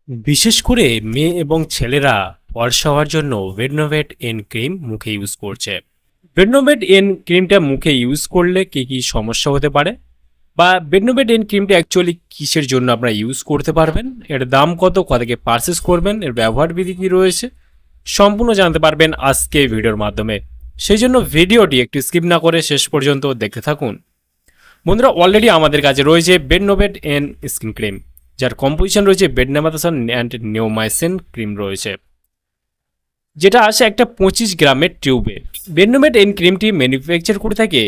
বিশেষ করে মেয়ে এবং ছেলেরা ফর্সা হওয়ার জন্য বেডনোভেট এন ক্রিম মুখে ইউজ করছে। বেডনোভেট এন ক্রিমটা মুখে ইউজ করলে কি কি সমস্যা হতে পারে, বা বেডনোভেট এন ক্রিমটা অ্যাকচুয়ালি কিসের জন্য আপনারা ইউজ করতে পারবেন, এর দাম কত, থেকে পারচেস করবেন, এর ব্যবহার বিধি কী রয়েছে, সম্পূর্ণ জানতে পারবেন আজকে এই ভিডিওর মাধ্যমে। সেই জন্য ভিডিওটি একটু স্কিপ না করে শেষ পর্যন্ত দেখতে থাকুন। বন্ধুরা, অলরেডি আমাদের কাছে রয়েছে বেডনোভেট এন স্কিন ক্রিম, যার কম্পোজিশন রয়েছে বেডনামাতাসন অ্যান্ড নিওমাইসিন ক্রিম রয়েছে, যেটা আসে একটা 25 গ্রামের টিউবে। বেডনোভেট এন ক্রিমটি ম্যানুফ্যাকচার করে থাকে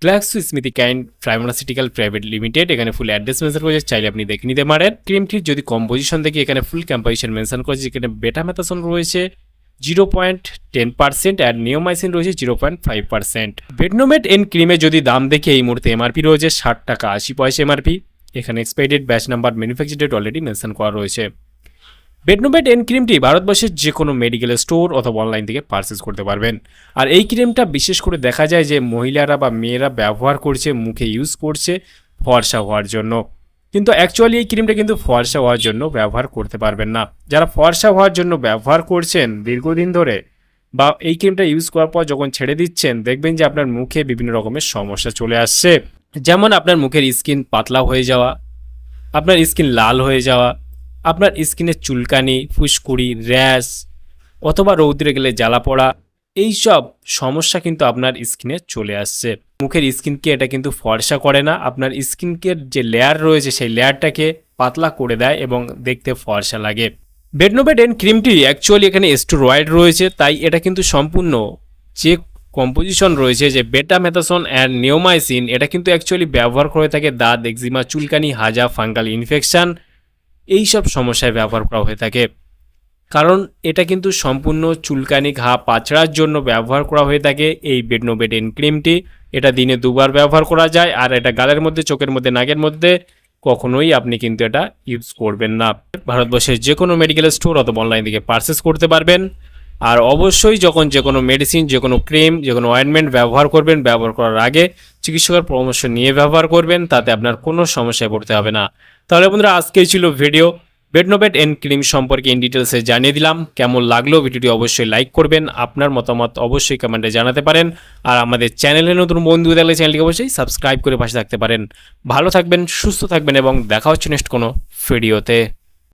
গ্ল্যাক্সোস্মিথক্লাইন ফার্মাসিউটিক্যাল প্রাইভেট লিমিটেড। এখানে ফুল অ্যাড্রেস মেনশন করেছে, চাইলে আপনি দেখে নিতে পারেন। ক্রিমটির যদি কম্পোজিশন দেখি, এখানে ফুল কম্পোজিশন মেনশন করেছে। এখানে বেটামেথাসন রয়েছে 0.10% আর নিওমাইসিন রয়েছে 0.5%। বেডনোভেট এন ক্রিমে যদি দাম দেখি, এই মুহূর্তে এমআরপি রয়েছে 60 টাকা 80 পয়সা এমআরপি। এখানে expiry batch number, manufacture date already mention করা রয়েছে। বেডনোভেট এন ক্রিমটি ভারতবর্ষের যে কোনো মেডিকেল স্টোর অথবা অনলাইন থেকে পারচেস করতে পারবেন। আর এই ক্রিমটা বিশেষ করে দেখা যায় যে মহিলারা বা মেয়েরা ব্যবহার করছে, মুখে ইউজ করছে ফর্সা হওয়ার জন্য। কিন্তু অ্যাকচুয়ালি এই ক্রিমটা কিন্তু ফর্সা হওয়ার জন্য ব্যবহার করতে পারবেন না। যারা ফর্সা হওয়ার জন্য ব্যবহার করছেন দীর্ঘদিন ধরে, বা এই ক্রিমটা ইউজ করার পর যখন ছেড়ে দিচ্ছেন, দেখবেন যে আপনার মুখে বিভিন্ন রকমের সমস্যা চলে আসছে। যেমন আপনার মুখের স্কিন পাতলা হয়ে যাওয়া, আপনার স্কিন লাল হয়ে যাওয়া, আপনার স্কিনের চুলকানি, ফুসকুড়ি, র্যাশ, অথবা রৌদ্রে গেলে জ্বালা পড়া, এইসব সমস্যা কিন্তু আপনার স্কিনে চলে আসছে। মুখের স্কিনকে এটা কিন্তু ফর্সা করে না, আপনার স্কিনকে যে লেয়ার রয়েছে সেই লেয়ারটাকে পাতলা করে দেয় এবং দেখতে ফর্সা লাগে। বেডনোভেট এন ক্রিমটি অ্যাকচুয়ালি এখানে স্টেরয়েড রয়েছে, তাই এটা কিন্তু সম্পূর্ণ যে কম্পোজিশন রয়েছে যে বেটামেথাসন অ্যান্ড নিওমাইসিন, এটা কিন্তু অ্যাকচুয়ালি ব্যবহার করে থাকে দাঁত, এক্সিমা, চুলকানি, হাজা, ফাঙ্গাল ইনফেকশন, এইসব সমস্যায় ব্যবহার করা হয়ে থাকে। কারণ এটা কিন্তু সম্পূর্ণ চুলকানি, ঘা, পাচড়ার জন্য ব্যবহার করা হয়ে থাকে এই বেডনোভেট এন ক্রিমটি। এটা দিনে 2 বার ব্যবহার করা যায়। আর এটা গালের মধ্যে, চোখের মধ্যে, নাকের মধ্যে কখনোই আপনি কিন্তু এটা ইউজ করবেন না। ভারতবর্ষের যে কোনো মেডিকেল স্টোর অথবা অনলাইন থেকে পারচেস করতে পারবেন। আর অবশ্যই যখন যে কোনো মেডিসিন, যে কোনো ক্রিম, যে কোনো অয়েন্টমেন্ট ব্যবহার করবেন, ব্যবহার করার আগে চিকিৎসকের পরামর্শ নিয়ে ব্যবহার করবেন, তাতে আপনার কোনো সমস্যায় পড়তে হবে না। তাহলে বন্ধুরা, আজকেই ছিল ভিডিও। বেডনোভেট এন ক্রিম সম্পর্কে ইন ডিটেলসে জানিয়ে দিলাম। কেমন লাগলো ভিডিওটি অবশ্যই লাইক করবেন, আপনার মতামত অবশ্যই কমেন্টে জানাতে পারেন। আর আমাদের চ্যানেলে নতুন বন্ধু দেখলে চ্যানেলটিকে অবশ্যই সাবস্ক্রাইব করে পাশে থাকতে পারেন। ভালো থাকবেন, সুস্থ থাকবেন এবং দেখা হচ্ছে নেক্সট কোনো ভিডিওতে।